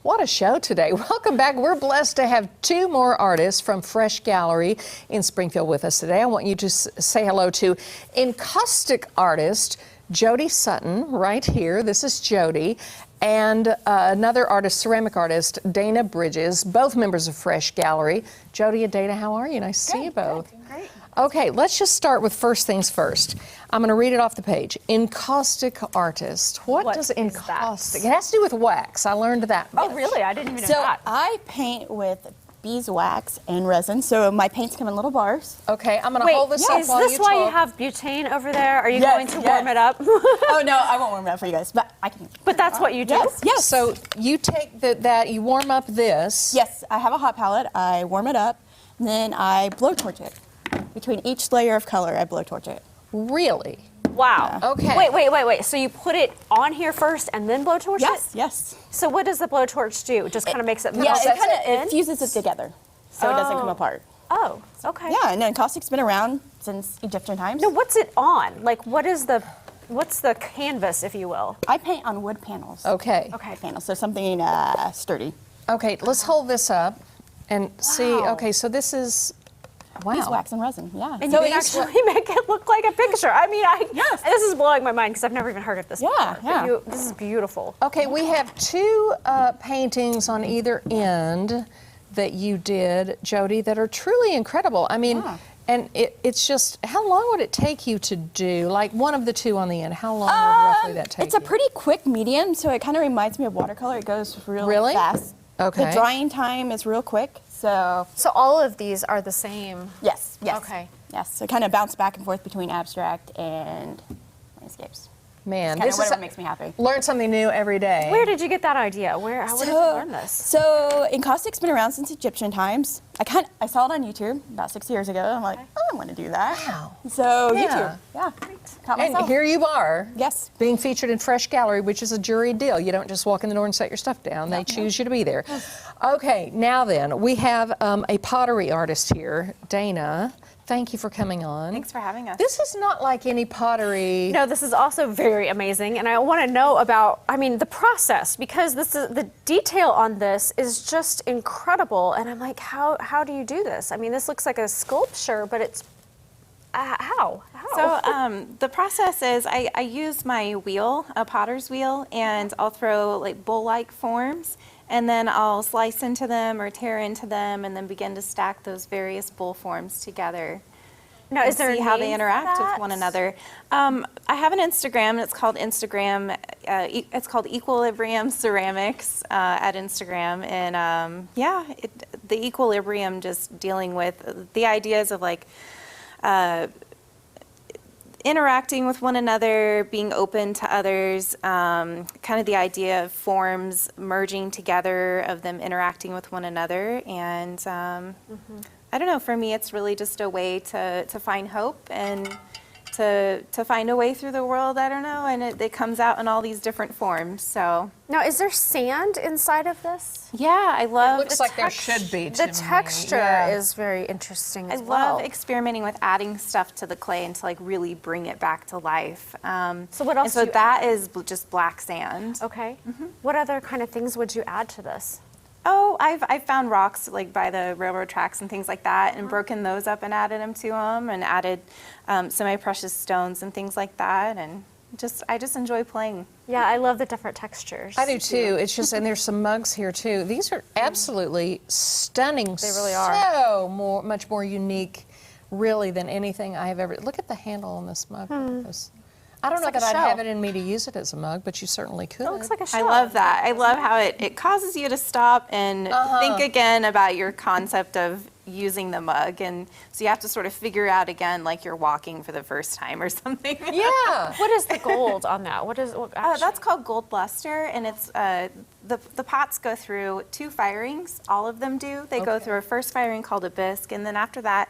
What a show today. Welcome back. We're blessed to have two more artists from Fresh Gallery in Springfield with us today. I want you to say hello to encaustic artist Jodie Sutton right here. This is Jodie. And another artist, ceramic artist, Dana Bridges, both members of Fresh Gallery. Jodie and Dana, how are you? Nice to see you both. Great. Okay, let's just start with first things first. I'm going to read it off the page. Encaustic artist. What does encaustic? It has to do with wax. I learned that much. Oh, really? I didn't even know that. So I paint with beeswax and resin. So my paints come in little bars. Okay, I'm going to hold this up while you talk. Is this why you have butane over there? Are you going to warm it up? Oh no, I won't warm it up for you guys, but I can. But that's what you do? Yes. So you take that, you warm up this. Yes, I have a hot palette. I warm it up, and then I blowtorch it. Between each layer of color, I blowtorch it. Really? Wow. Yeah. Okay. Wait. So you put it on here first and then blowtorch it? Yes. So what does the blowtorch do? It just kind of makes it Yeah, melt it fuses it together, so it doesn't come apart. Oh, okay. Yeah, and then encaustic's been around since Egyptian times. No, what's it on? Like, what's the canvas, if you will? I paint on wood panels. Okay. Okay. Panels, so something sturdy. Okay, let's hold this up and see. Wow. Okay, so this is, wow. Beeswax and resin, yeah. And so you can actually make it look like a picture. I mean, Yes. this is blowing my mind because I've never even heard of this before. Yeah. This is beautiful. Okay, we have two paintings on either end that you did, Jodie, that are truly incredible. I mean, and it's just, how long would it take you to do? Like one of the two on the end, how long would roughly that take It's a you? pretty quick medium, so it kind of reminds me of watercolor. It goes really fast. Okay. The drying time is real quick, so. So all of these are the same? Yes. Okay. Yes, so kind of bounce back and forth between abstract and landscapes. Man, Kind this of is what makes me happy. learn something new every day. Where did you get that idea? How did you learn this? So encaustic's been around since Egyptian times. I saw it on YouTube about 6 years ago. I'm like, I want to do that. Wow. So Yeah. YouTube, taught And myself. here you are. Yes. Being featured in Fresh Gallery, which is a juried deal. You don't just walk in the door and set your stuff down. They choose you to be there. Okay, now then, we have a pottery artist here, Dana. Thank you for coming on. Thanks for having us. This is not like any pottery. No, this is also very amazing, and I want to know about, the process, because the detail on this is just incredible, and I'm like, how do you do this? I mean, this looks like a sculpture, but it's, how? So the process is I use my wheel, a potter's wheel, and I'll throw like bowl-like forms, and then I'll slice into them or tear into them and then begin to stack those various bowl forms together. Now, is there a see how they name for interact with that? one another. I have an Instagram. It's called it's called Equilibrium Ceramics at Instagram, and the equilibrium, just dealing with the ideas of like interacting with one another, being open to others, kind of the idea of forms merging together, of them interacting with one another, and I don't know, for me it's really just a way to find hope and to find a way through the world, I don't know, and it comes out in all these different forms, so. Now, is there sand inside of this? Yeah, I love. Looks like there should be. The to texture me. Yeah. is very interesting I as well. love experimenting with adding stuff to the clay and to like really bring it back to life. So what else And so do you that add? is just black sand. Okay. What other kind of things would you add to this? Oh, I've found rocks like by the railroad tracks and things like that, and broken those up and added them to them, and added semi-precious stones and things like that, and I just enjoy playing. Yeah, I love the different textures. I do too. It's just, and there's some mugs here too. These are absolutely stunning. They really are. So much more unique, really, than anything I have ever. Look at the handle on this mug. I don't know like that a I'd shell. have it in me to use it as a mug, but you certainly could. It looks like a I shell. love that. I love how it causes you to stop and think again about your concept of using the mug, and so you have to sort of figure out again like you're walking for the first time or something. Yeah. What is the gold on that? What actually? That's called gold luster, and it's the pots go through 2 firings. All of them do. They go through a first firing called a bisque, and then after that,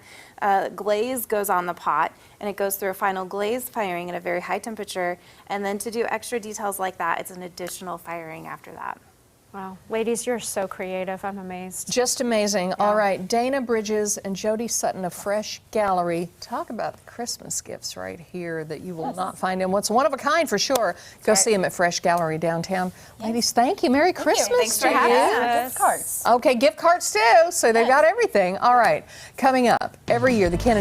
glaze goes on the pot, and it goes through a final glaze firing at a very high temperature. And then to do extra details like that, it's an additional firing after that. Wow, ladies, you're so creative. I'm amazed. Just amazing. All right, Dana Bridges and Jodie Sutton of Fresh Gallery. Talk about the Christmas gifts right here that you will not find in what's one of a kind for sure. Go see them at Fresh Gallery downtown. Ladies, thank you. Merry Christmas Thanks to for having you. us. Gift cards. Okay, gift cards too. So they've got everything. All right, coming up every year, the Kennedy